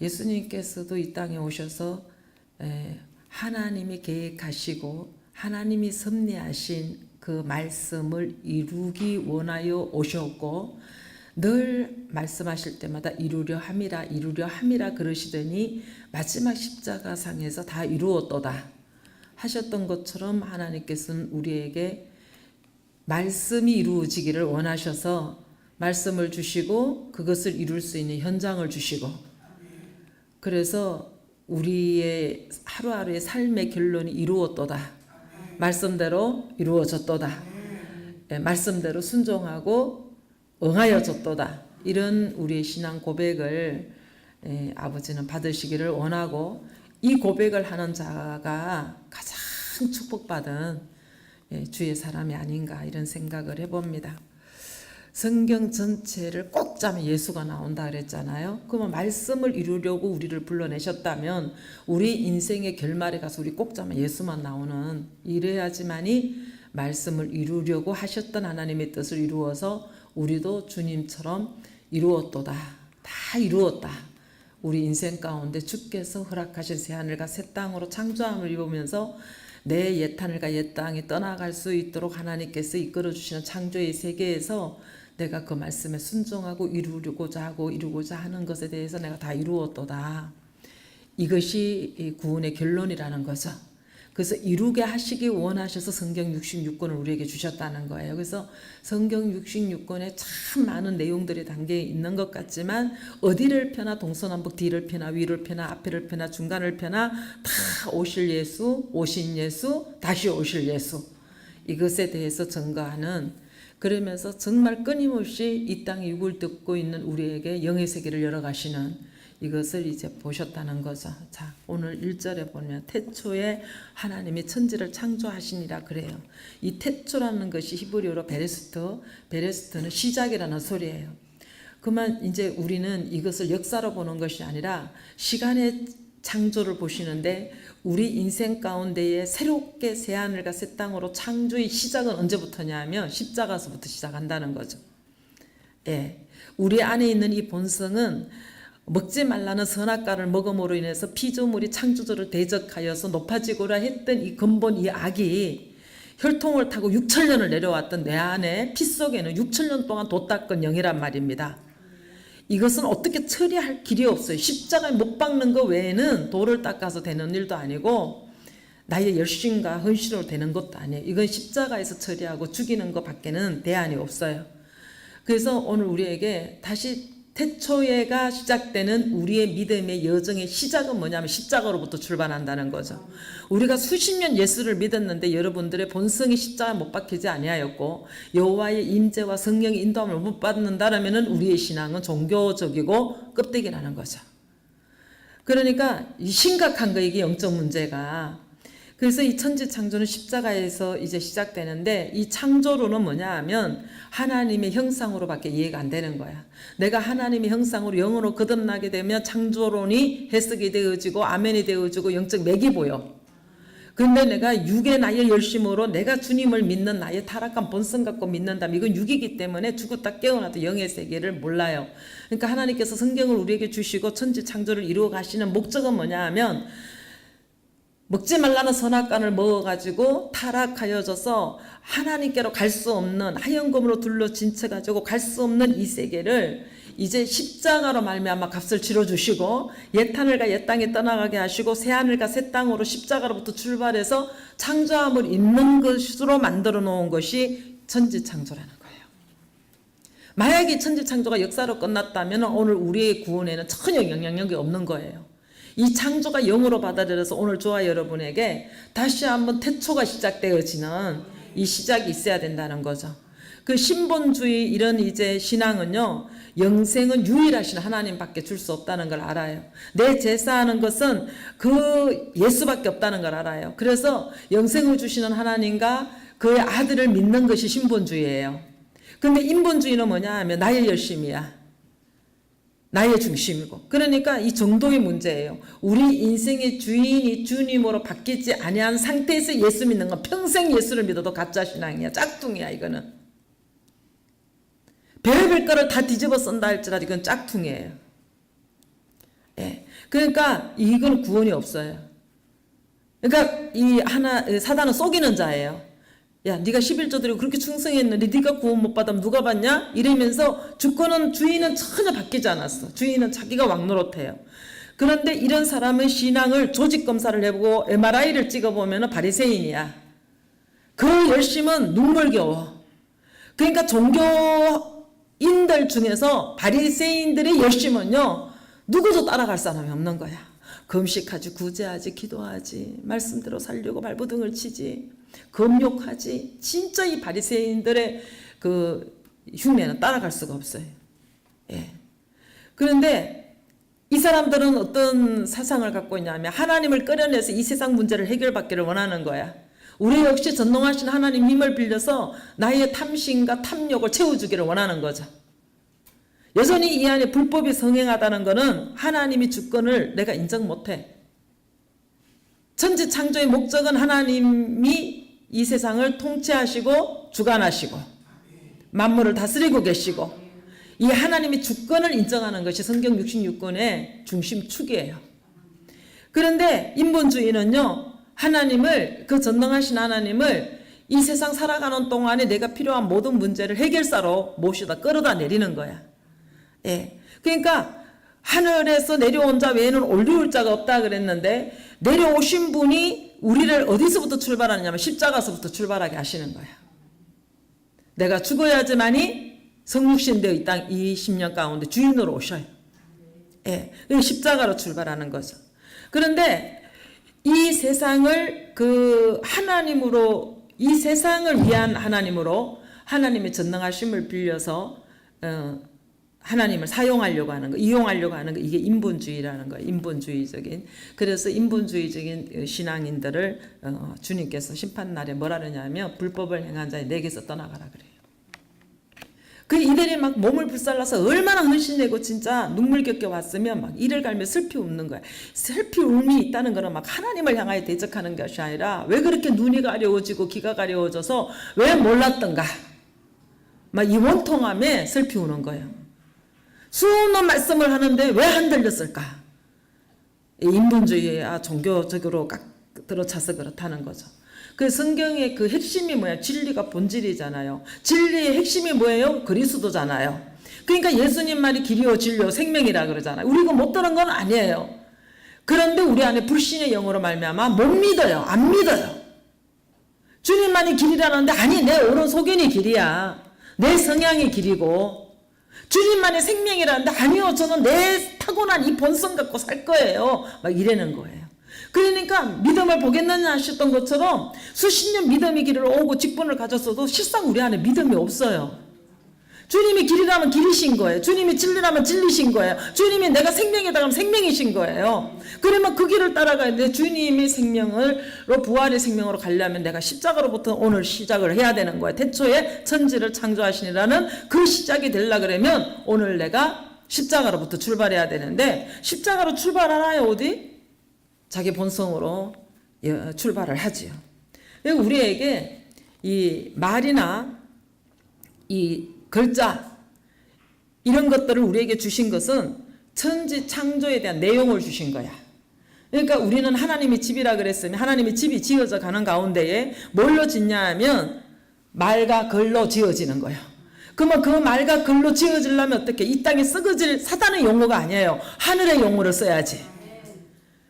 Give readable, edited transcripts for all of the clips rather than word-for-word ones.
예수님께서도 이 땅에 오셔서 하나님이 계획하시고 하나님이 섭리하신 그 말씀을 이루기 원하여 오셨고 늘 말씀하실 때마다 이루려 함이라 그러시더니 마지막 십자가상에서 다 이루었도다 하셨던 것처럼 하나님께서는 우리에게 말씀이 이루어지기를 원하셔서 말씀을 주시고 그것을 이룰 수 있는 현장을 주시고 그래서 우리의 하루하루의 삶의 결론이 이루었도다. 말씀대로 이루어졌도다. 말씀대로 순종하고 응하여졌도다. 이런 우리의 신앙 고백을 아버지는 받으시기를 원하고 이 고백을 하는 자가 가장 축복받은 주의 사람이 아닌가 이런 생각을 해봅니다. 성경 전체를 꼭 짜면 예수가 나온다 그랬잖아요. 그러면 말씀을 이루려고 우리를 불러내셨다면 우리 인생의 결말에 가서 우리 꼭 짜면 예수만 나오는 이래야지만이 말씀을 이루려고 하셨던 하나님의 뜻을 이루어서 우리도 주님처럼 이루었도다. 다 이루었다. 우리 인생 가운데 주께서 허락하신 새하늘과 새 땅으로 창조함을 입으면서 내 옛하늘과 옛 땅에 떠나갈 수 있도록 하나님께서 이끌어주시는 창조의 세계에서 내가 그 말씀에 순종하고 이루고자 하는 것에 대해서 내가 다 이루었도다. 이것이 구원의 결론이라는 거죠. 그래서 이루게 하시기 원하셔서 성경 66권을 우리에게 주셨다는 거예요. 그래서 성경 66권에 참 많은 내용들이 담겨 있는 것 같지만 어디를 펴나 동서남북 뒤를 펴나 위를 펴나 앞을 펴나 중간을 펴나 다 오실 예수, 오신 예수, 다시 오실 예수 이것에 대해서 증거하는 그러면서 정말 끊임없이 이 땅에 육을 듣고 있는 우리에게 영의 세계를 열어가시는 이것을 이제 보셨다는 거죠. 자, 오늘 1절에 보면 태초에 하나님이 천지를 창조하시니라 그래요. 이 태초라는 것이 히브리어로 베레스트는 시작이라는 소리예요. 그러면 이제 우리는 이것을 역사로 보는 것이 아니라 시간의 창조를 보시는데 우리 인생 가운데에 새롭게 새하늘과 새 땅으로 창조의 시작은 언제부터냐 하면 십자가서부터 시작한다는 거죠. 예, 우리 안에 있는 이 본성은 먹지 말라는 선악과를 먹음으로 인해서 피조물이 창조주를 대적하여서 높아지고라 했던 이 근본 이 악이 혈통을 타고 6천년을 내려왔던 내 안에 피 속에는 6천년 동안 도 닦은 영이란 말입니다. 이것은 어떻게 처리할 길이 없어요. 십자가에 못 박는 것 외에는 돌을 닦아서 되는 일도 아니고 나의 열심과 헌신으로 되는 것도 아니에요. 이건 십자가에서 처리하고 죽이는 것 밖에는 대안이 없어요. 그래서 오늘 우리에게 다시 태초에가 시작되는 우리의 믿음의 여정의 시작은 뭐냐면 십자가로부터 출발한다는 거죠. 우리가 수십 년 예수를 믿었는데 여러분들의 본성이 십자가에 못 박히지 아니하였고 여호와의 임재와 성령의 인도함을 못 받는다라면은 우리의 신앙은 종교적이고 껍데기라는 거죠. 그러니까 심각한 거 이게 영적 문제가. 그래서 이 천지 창조는 십자가에서 이제 시작되는데 이 창조로는 뭐냐 하면 하나님의 형상으로밖에 이해가 안 되는 거야. 내가 하나님의 형상으로 영으로 거듭나게 되면 창조론이 해석이 되어지고 아멘이 되어지고 영적 맥이 보여. 그런데 내가 육의 나의 열심으로 내가 주님을 믿는 나의 타락한 본성 갖고 믿는다면 이건 육이기 때문에 죽었다 깨어나도 영의 세계를 몰라요. 그러니까 하나님께서 성경을 우리에게 주시고 천지 창조를 이루어 가시는 목적은 뭐냐 하면 먹지 말라는 선악과를 먹어가지고 타락하여져서 하나님께로 갈 수 없는 하얀검으로 둘러진 채 가지고 갈 수 없는 이 세계를 이제 십자가로 말미암아 값을 치러주시고 옛하늘과 옛 땅에 떠나가게 하시고 새하늘과 새 땅으로 십자가로부터 출발해서 창조함을 있는 것으로 만들어 놓은 것이 천지창조라는 거예요. 만약에 천지창조가 역사로 끝났다면 오늘 우리의 구원에는 전혀 영향력이 없는 거예요. 이 창조가 영으로 받아들여서 오늘 저와 여러분에게 다시 한번 태초가 시작되어지는 이 시작이 있어야 된다는 거죠. 그 신본주의 이런 이제 신앙은요, 영생은 유일하신 하나님밖에 줄 수 없다는 걸 알아요. 내 제사하는 것은 그 예수밖에 없다는 걸 알아요. 그래서 영생을 주시는 하나님과 그의 아들을 믿는 것이 신본주의예요. 근데 인본주의는 뭐냐 하면 나의 열심이야. 나의 중심이고. 그러니까 이 정도의 문제예요. 우리 인생의 주인이 주님으로 바뀌지 아니한 상태에서 예수 믿는 건 평생 예수를 믿어도 가짜 신앙이야. 짝퉁이야 이거는. 별의별 거를 다 뒤집어 쓴다 할지라도 이건 짝퉁이에요. 예. 그러니까 이건 구원이 없어요. 그러니까 사단은 속이는 자예요. 야, 네가 11조 드리고 그렇게 충성했는데 네가 구원 못 받으면 누가 받냐? 이러면서 주인은 전혀 바뀌지 않았어. 주인은 자기가 왕노릇해요. 그런데 이런 사람은 신앙을 조직 검사를 해보고 MRI를 찍어보면 바리새인이야. 그 열심은 눈물겨워. 그러니까 종교인들 중에서 바리새인들의 열심은요, 누구도 따라갈 사람이 없는 거야. 금식하지, 구제하지, 기도하지, 말씀대로 살려고 발버둥을 치지, 금욕하지. 진짜 이 바리새인들의 그 흉내는 따라갈 수가 없어요. 예. 그런데 이 사람들은 어떤 사상을 갖고 있냐면 하나님을 끌어내서 이 세상 문제를 해결받기를 원하는 거야. 우리 역시 전능하신 하나님 힘을 빌려서 나의 탐심과 탐욕을 채워주기를 원하는 거죠. 여전히 이 안에 불법이 성행하다는 것은 하나님이 주권을 내가 인정 못해. 천지 창조의 목적은 하나님이 이 세상을 통치하시고 주관하시고 만물을 다스리고 계시고 이 하나님의 주권을 인정하는 것이 성경 66권의 중심축이에요. 그런데 인본주의는요, 하나님을, 그 전능하신 하나님을 이 세상 살아가는 동안에 내가 필요한 모든 문제를 해결사로 모시다 끌어다 내리는 거야. 예. 그러니까 하늘에서 내려온 자 외에는 올려올 자가 없다 그랬는데 내려오신 분이 우리를 어디서부터 출발하느냐면 십자가서부터 출발하게 하시는 거야. 내가 죽어야지만이 성육신 되어 이 땅 20년 가운데 주인으로 오셔요. 예. 십자가로 출발하는 거죠. 그런데 이 세상을 그 하나님으로, 이 세상을 위한 하나님으로 하나님의 전능하심을 빌려서 하나님을 사용하려고 하는 거, 이용하려고 하는 거, 이게 인본주의라는 거예요. 인본주의적인. 그래서 인본주의적인 신앙인들을 주님께서 심판날에 뭐라 그러냐면 불법을 행한 자에 내게서 떠나가라 그래요. 그 이들이 막 몸을 불살라서 얼마나 헌신내고 진짜 눈물겹게 왔으면 막 이를 갈며 슬피 웃는 거야. 슬피 울음이 있다는 거는 막 하나님을 향하여 대적하는 것이 아니라 왜 그렇게 눈이 가려워지고 귀가 가려워져서 왜 몰랐던가. 막 이 원통함에 슬피 우는 거예요. 수없는 말씀을 하는데 왜 안 들렸을까? 인본주의에 종교적으로 깍 들어차서 그렇다는 거죠. 그 성경의 그 핵심이 뭐야? 진리가 본질이잖아요. 진리의 핵심이 뭐예요? 그리스도잖아요. 그러니까 예수님 말이 길이요 진리요 생명이라 그러잖아요. 우리가 못 들은 건 아니에요. 그런데 우리 안에 불신의 영으로 말미암아 못 믿어요. 안 믿어요. 주님만이 길이라는데 아니 내 옳은 소견이 길이야. 내 성향이 길이고 주님만의 생명이라는데 아니요 저는 내 타고난 이 본성 갖고 살 거예요. 막 이러는 거예요. 그러니까 믿음을 보겠느냐 하셨던 것처럼 수십 년 믿음의 길을 오고 직분을 가졌어도 실상 우리 안에 믿음이 없어요. 주님이 길이라면 길이신 거예요. 주님이 진리라면 진리신 거예요. 주님이 내가 생명이다 하면 생명이신 거예요. 그러면 그 길을 따라가야 돼. 주님의 생명으로 부활의 생명으로 가려면 내가 십자가로부터 오늘 시작을 해야 되는 거예요. 태초에 천지를 창조하시니라는 그 시작이 되려 그러면 오늘 내가 십자가로부터 출발해야 되는데 십자가로 출발하나요 어디? 자기 본성으로 출발을 하지요. 우리에게 이 말이나 이 글자 이런 것들을 우리에게 주신 것은 천지 창조에 대한 내용을 주신 거야. 그러니까 우리는 하나님의 집이라 그랬으면 하나님의 집이 지어져 가는 가운데에 뭘로 짓냐 하면 말과 글로 지어지는 거예요. 그러면 그 말과 글로 지어지려면 어떻게? 이 땅에 썩어질 사단의 용어가 아니에요. 하늘의 용어를 써야지.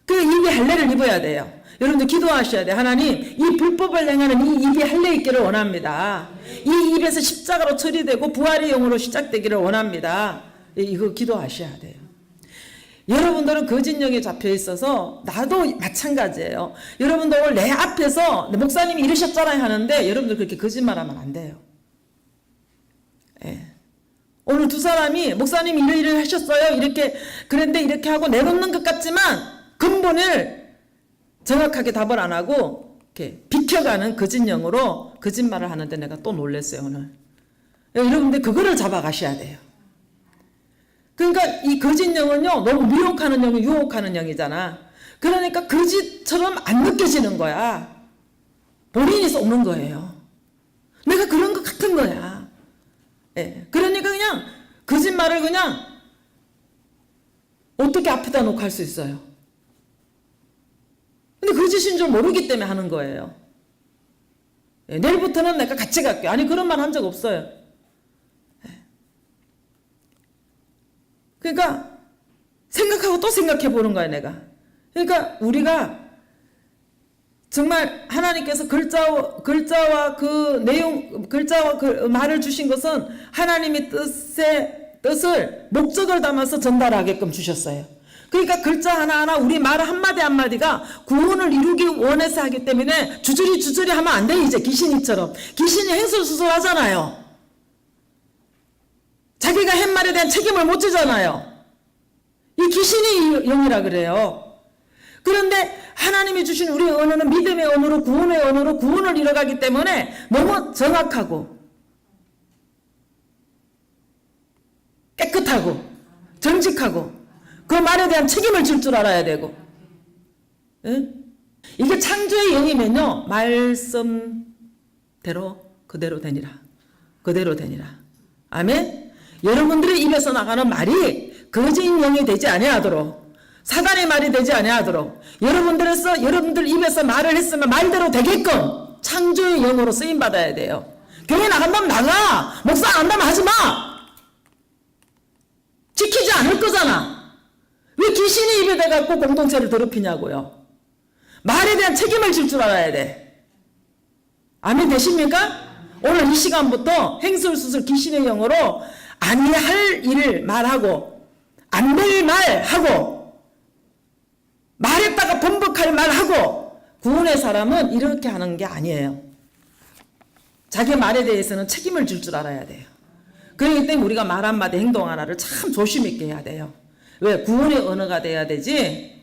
그 입이 할례를 입어야 돼요. 여러분들 기도하셔야 돼요. 하나님 이 불법을 행하는 이 입이 할례 있기를 원합니다. 이 입에서 십자가로 처리되고 부활의 영으로 시작되기를 원합니다. 이거 기도하셔야 돼요. 여러분들은 거짓 영에 잡혀 있어서 나도 마찬가지예요. 여러분들 오늘 내 앞에서 목사님이 이러셨잖아요 하는데 여러분들 그렇게 거짓말하면 안 돼요. 예. 오늘 두 사람이 목사님이 이러 하셨어요 이렇게 그런데 이렇게 하고 내놓는 것 같지만 근본을 정확하게 답을 안 하고 이렇게 비켜가는 거짓영으로 거짓말을 하는데 내가 또 놀랐어요 오늘. 여러분들 그거를 잡아가셔야 돼요. 그러니까 이 거짓영은요 너무 미혹하는 영이 유혹하는 영이잖아. 그러니까 거짓처럼 안 느껴지는 거야. 본인이 쏘는 거예요. 내가 그런 것 같은 거야. 예. 그러니까 그냥 거짓말을 그냥 어떻게 앞에다 놓고 할 수 있어요? 근데 거짓인 줄 모르기 때문에 하는 거예요. 예, 내일부터는 내가 같이 갈게요. 아니 그런 말 한 적 없어요. 예. 그러니까 생각하고 또 생각해 보는 거야 내가. 그러니까 우리가 정말 하나님께서 글자와 그 내용, 글자와 그 말을 주신 것은 하나님의 뜻을 목적을 담아서 전달하게끔 주셨어요. 그러니까 글자 하나하나 우리 말 한마디 한마디가 구원을 이루기 원해서 하기 때문에 주저리 하면 안 돼. 이제 귀신이처럼. 귀신이 횡설수설 하잖아요. 자기가 한 말에 대한 책임을 못 지잖아요. 이 귀신이 영이라 그래요. 그런데 하나님이 주신 우리의 언어는 믿음의 언어로 구원의 언어로 구원을 이뤄가기 때문에 너무 정확하고 깨끗하고 정직하고 그 말에 대한 책임을 질 줄 알아야 되고. 응? 이게 창조의 영이면요 말씀대로 그대로 되니라. 그대로 되니라. 아멘. 여러분들의 입에서 나가는 말이 거짓 영이 되지 아니하도록, 사단의 말이 되지 아니하도록, 여러분들 입에서 말을 했으면 말대로 되게끔 창조의 영으로 쓰임 받아야 돼요. 교회 나간다면 나가. 목사 안 한다면 하지 마. 지키지 않을 거잖아. 왜 귀신이 입에 대갖고 공동체를 더럽히냐고요. 말에 대한 책임을 질 줄 알아야 돼. 아멘 되십니까? 오늘 이 시간부터 횡설수설 귀신의 영으로 아니할 일을 말하고 안 될 말하고 말했다가 번복할 말하고. 구원의 사람은 이렇게 하는 게 아니에요. 자기 말에 대해서는 책임을 질 줄 알아야 돼요. 그렇기 때문에 우리가 말 한마디 행동 하나를 참 조심 있게 해야 돼요. 왜? 구원의 언어가 돼야 되지.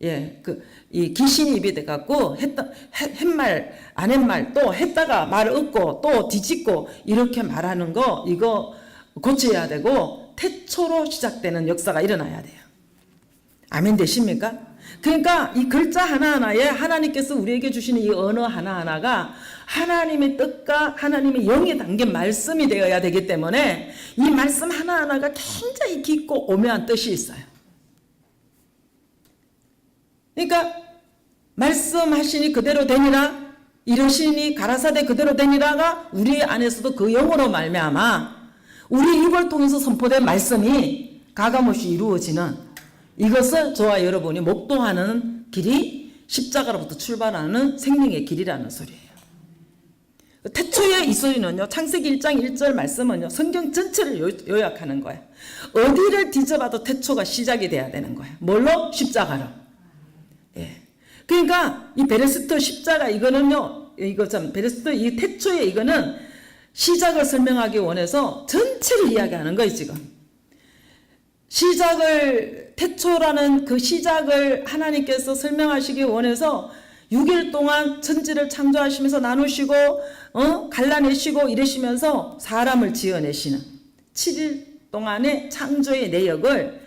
예, 이 귀신이 입이 돼갖고 했말 안 했말 또 했다가 말을 얻고 또 뒤집고 이렇게 말하는 거 이거 고쳐야 되고 태초로 시작되는 역사가 일어나야 돼요. 아멘 되십니까? 그러니까 이 글자 하나하나에 하나님께서 우리에게 주시는 이 언어 하나하나가 하나님의 뜻과 하나님의 영이 담긴 말씀이 되어야 되기 때문에 이 말씀 하나하나가 굉장히 깊고 오묘한 뜻이 있어요. 그러니까 말씀하시니 그대로 되니라, 이르시니 가라사대 그대로 되니라가 우리 안에서도 그 영으로 말미암아 우리 입을 통해서 선포된 말씀이 가감없이 이루어지는, 이것을 저와 여러분이 목도하는 길이 십자가로부터 출발하는 생명의 길이라는 소리예요. 태초의 이 소리는요, 창세기 1장 1절 말씀은요, 성경 전체를 요약하는 거예요. 어디를 뒤져봐도 태초가 시작이 돼야 되는 거예요. 뭘로? 십자가로. 예. 그러니까 이 베레스터 십자가 이거는요, 베레스터 이 태초의 이거는 시작을 설명하기 원해서 전체를 이야기하는 거예요, 지금. 태초라는 그 시작을 하나님께서 설명하시기 원해서 6일 동안 천지를 창조하시면서 나누시고 갈라내시고 이러시면서 사람을 지어내시는 7일 동안의 창조의 내역을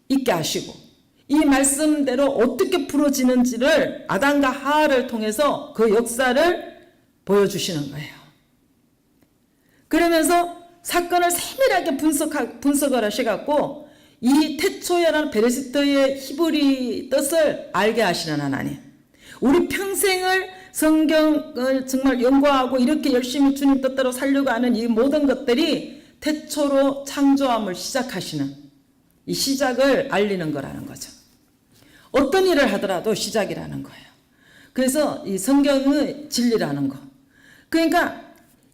있게 하시고 이 말씀대로 어떻게 풀어지는지를 아담과 하와를 통해서 그 역사를 보여주시는 거예요. 그러면서 사건을 세밀하게 분석을 하셔갖고 이 태초에라는 베레시터의 히브리 뜻을 알게 하시는 하나님. 우리 평생을 성경을 정말 연구하고 이렇게 열심히 주님 뜻대로 살려고 하는 이 모든 것들이 태초로 창조함을 시작하시는 이 시작을 알리는 거라는 거죠. 어떤 일을 하더라도 시작이라는 거예요. 그래서 이 성경의 진리라는 거. 그러니까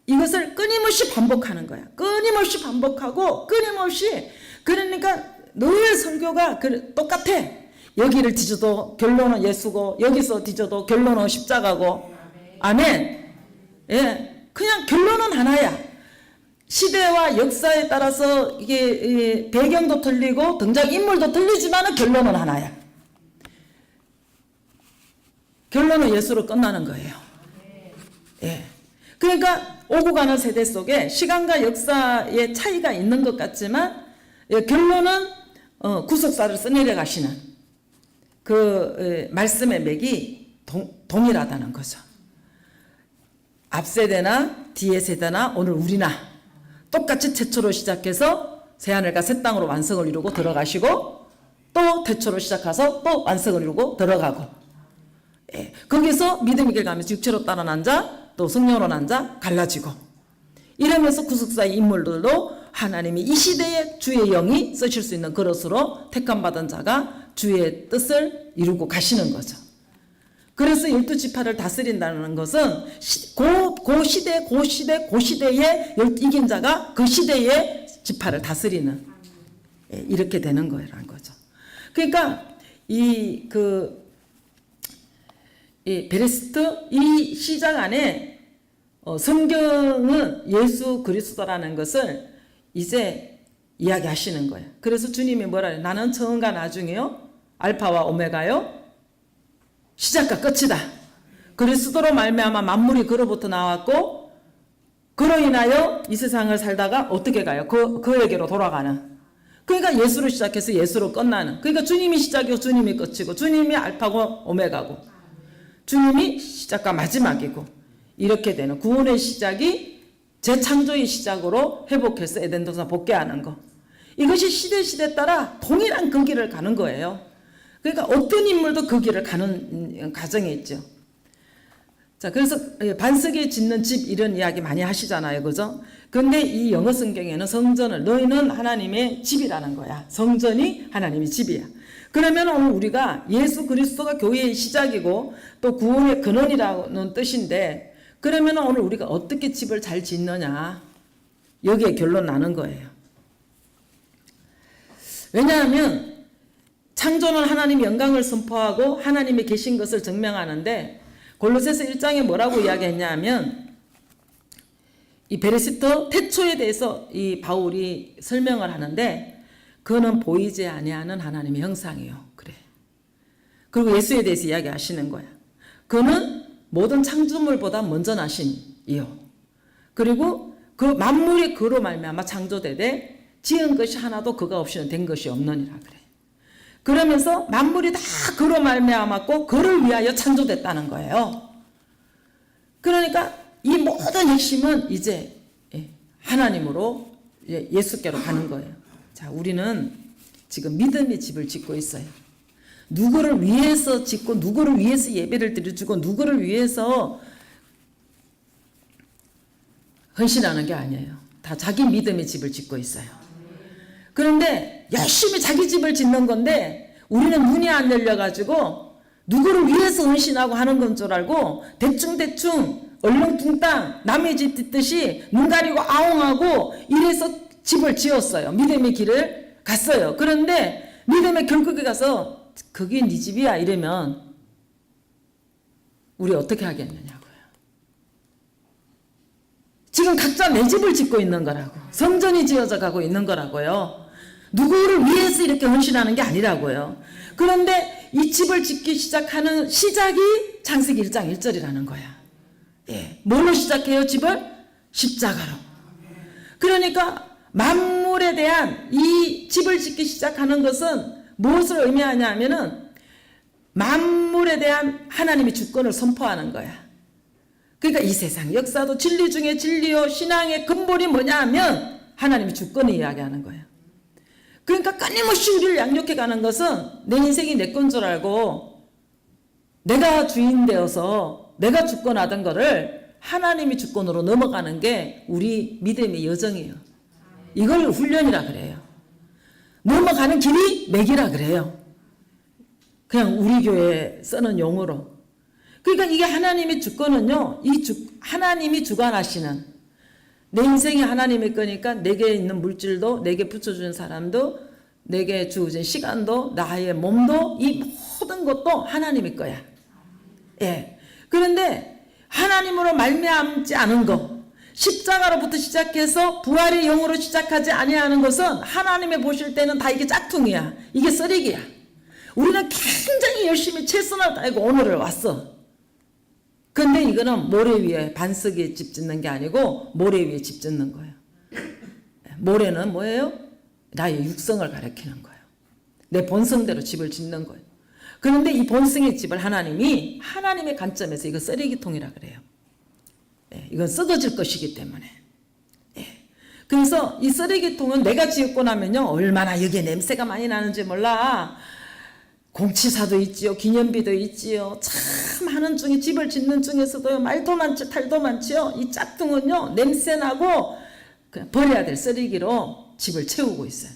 이것을 끊임없이 반복하는 거야. 끊임없이 반복하고 끊임없이. 그러니까 늘 설교가 똑같아. 여기를 뒤져도 결론은 예수고 여기서 뒤져도 결론은 십자가고. 아멘. 예, 그냥 결론은 하나야. 시대와 역사에 따라서 이게 배경도 틀리고 등장인물도 틀리지만 결론은 하나야. 결론은 예수로 끝나는 거예요. 예. 그러니까 오고 가는 세대 속에 시간과 역사의 차이가 있는 것 같지만 결론은 구속사를 써내려 가시는 그 말씀의 맥이 동일하다는 거죠. 앞세대나 뒤에 세대나 오늘 우리나 똑같이 태초로 시작해서 새하늘과 새 땅으로 완성을 이루고 들어가시고 또 태초로 시작해서 또 완성을 이루고 들어가고, 예, 거기서 믿음의 길 가면서 육체로 따라 난 자, 또 성령으로 난 자 갈라지고, 이러면서 구속사의 인물들도 하나님이 이 시대에 주의 영이 쓰실 수 있는 그릇으로 택함받은 자가 주의 뜻을 이루고 가시는 거죠. 그래서 12지파를 다스린다는 것은 그 시대에 이긴 자가 그 시대의 지파를 다스리는, 예, 이렇게 되는 거라는 거죠. 그러니까 이 베레스트 이 시작 안에 성경은 예수 그리스도라는 것을 이제 이야기하시는 거예요. 그래서 주님이 뭐라 해요? 나는 처음과 나중이요, 알파와 오메가요, 시작과 끝이다. 그리스도로 말미암아 만물이 그로부터 나왔고 그로 인하여 이 세상을 살다가 어떻게 가요? 그에게로 돌아가는. 그러니까 예수로 시작해서 예수로 끝나는. 그러니까 주님이 시작이고 주님이 끝이고 주님이 알파고 오메가고 주님이 시작과 마지막이고, 이렇게 되는 구원의 시작이 재창조의 시작으로 회복해서 에덴 동산 복귀하는 거. 이것이 시대 따라 동일한 그 길을 가는 거예요. 그러니까 어떤 인물도 그 길을 가는 과정이 있죠. 자, 그래서 반석에 짓는 집 이런 이야기 많이 하시잖아요. 그죠? 근데 이 영어 성경에는 성전을 너희는 하나님의 집이라는 거야. 성전이 하나님의 집이야. 그러면 오늘 우리가 예수 그리스도가 교회의 시작이고 또 구원의 근원이라는 뜻인데, 그러면 오늘 우리가 어떻게 집을 잘 짓느냐, 여기에 결론 나는 거예요. 왜냐하면 창조는 하나님의 영광을 선포하고 하나님이 계신 것을 증명하는데, 골로새서 1장에 뭐라고 이야기했냐면 이 베레시터 태초에 대해서 이 바울이 설명을 하는데, 그는 보이지 아니하는 하나님의 형상이요. 그래. 그리고 예수에 대해서 이야기하시는 거야. 그는 모든 창조물보다 먼저 나신 이요. 그리고 그 만물이 그로 말미암아 창조되되 지은 것이 하나도 그가 없이는 된 것이 없느니라 그래. 그러면서 만물이 다 그로 말미암았고 그를 위하여 창조됐다는 거예요. 그러니까 이 모든 핵심은 이제 하나님으로 예수께로 가는 거예요. 자, 우리는 지금 믿음의 집을 짓고 있어요. 누구를 위해서 짓고 누구를 위해서 예배를 드려주고 누구를 위해서 헌신하는 게 아니에요. 다 자기 믿음의 집을 짓고 있어요. 그런데 열심히 자기 집을 짓는 건데 우리는 눈이 안 열려가지고 누구를 위해서 헌신하고 하는 건 줄 알고 대충 얼렁뚱땅 남의 집 짓듯이 눈 가리고 아웅하고 이래서 집을 지었어요. 믿음의 길을 갔어요. 그런데 믿음의 결국에 가서 그게 네 집이야 이러면 우리 어떻게 하겠느냐고요. 지금 각자 내 집을 짓고 있는 거라고. 성전이 지어져 가고 있는 거라고요. 누구를 위해서 이렇게 헌신하는 게 아니라고요. 그런데 이 집을 짓기 시작하는 시작이 창세기 1장 1절이라는 거야. 예. 뭘로 시작해요? 집을? 십자가로. 그러니까 만물에 대한 이 집을 짓기 시작하는 것은 무엇을 의미하냐 하면은 만물에 대한 하나님의 주권을 선포하는 거야. 그러니까 이 세상 역사도 진리 중에 진리요 신앙의 근본이 뭐냐 하면 하나님의 주권을 이야기하는 거예요. 그러니까 끊임없이 우리를 양육해 가는 것은 내 인생이 내 건 줄 알고 내가 주인 되어서 내가 주권하던 거를 하나님의 주권으로 넘어가는 게 우리 믿음의 여정이에요. 이걸 훈련이라 그래요. 넘어가는 길이 맥이라 그래요. 그냥 우리 교회 쓰는 용어로. 그러니까 이게 하나님의 주권은요, 하나님이 주관하시는, 내 인생이 하나님의 거니까 내게 있는 물질도, 내게 붙여주는 사람도, 내게 주어진 시간도, 나의 몸도, 이 모든 것도 하나님의 거야. 예. 그런데 하나님으로 말미암지 않은 것, 십자가로부터 시작해서 부활의 영으로 시작하지 아니하는 것은 하나님의 보실 때는 다 이게 짝퉁이야. 이게 쓰레기야. 우리는 굉장히 열심히 최선을 다하고 오늘을 왔어. 근데 이거는 모래 위에 반석에 집 짓는 게 아니고 모래 위에 집 짓는 거예요. 모래는 뭐예요? 나의 육성을 가리키는 거예요. 내 본성대로 집을 짓는 거예요. 그런데 이 본성의 집을 하나님이 하나님의 관점에서 이거 쓰레기통이라 그래요. 예, 이건 썩어질 것이기 때문에. 예. 그래서 이 쓰레기통은 내가 지었고 나면요 얼마나 여기에 냄새가 많이 나는지 몰라. 공치사도 있지요, 기념비도 있지요. 참 하는 중에 집을 짓는 중에서도요 말도 많지 탈도 많지요. 이 짝퉁은요 냄새 나고 그냥 버려야 될 쓰레기로 집을 채우고 있어요.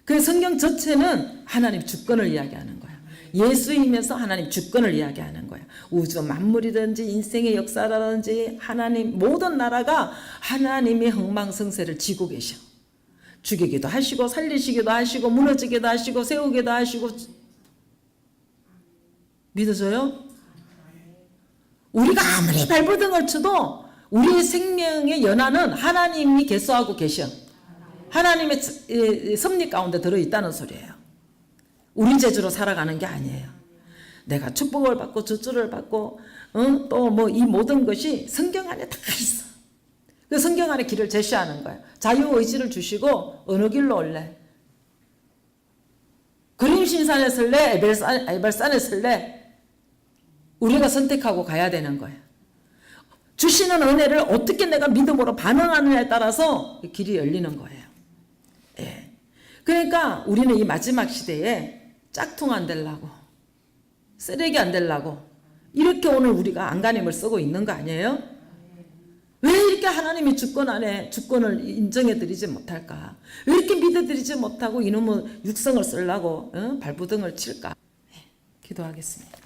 그 성경 전체는 하나님 주권을 이야기하는 거야. 예수이면서 하나님 주권을 이야기하는 거야. 우주 만물이든지 인생의 역사라든지 하나님 모든 나라가 하나님의 흥망성쇠를 쥐고 계셔. 죽이기도 하시고 살리시기도 하시고 무너지기도 하시고 세우기도 하시고. 믿어져요? 우리가 아무리 발버둥을 쳐도 우리의 생명의 연한은 하나님이 계수하고 계셔. 하나님의 섭리 가운데 들어있다는 소리예요. 우리 재주로 살아가는 게 아니에요. 내가 축복을 받고 저주를 받고 또 뭐 이 모든 것이 성경 안에 다 있어. 그 성경 안에 길을 제시하는 거예요. 자유의지를 주시고 어느 길로 올래? 그림신산에 설래? 에발산에 설래? 우리가 선택하고 가야 되는 거예요. 주시는 은혜를 어떻게 내가 믿음으로 반응하느냐에 따라서 길이 열리는 거예요. 예. 그러니까 우리는 이 마지막 시대에 짝퉁 안 되려고 쓰레기 안 되려고 이렇게 오늘 우리가 안간힘을 쓰고 있는 거 아니에요? 왜 이렇게 하나님이 주권 안에 주권을 인정해 드리지 못할까? 왜 이렇게 믿어 드리지 못하고 이놈의 육성을 쓰려고 발부등을 칠까? 네, 기도하겠습니다.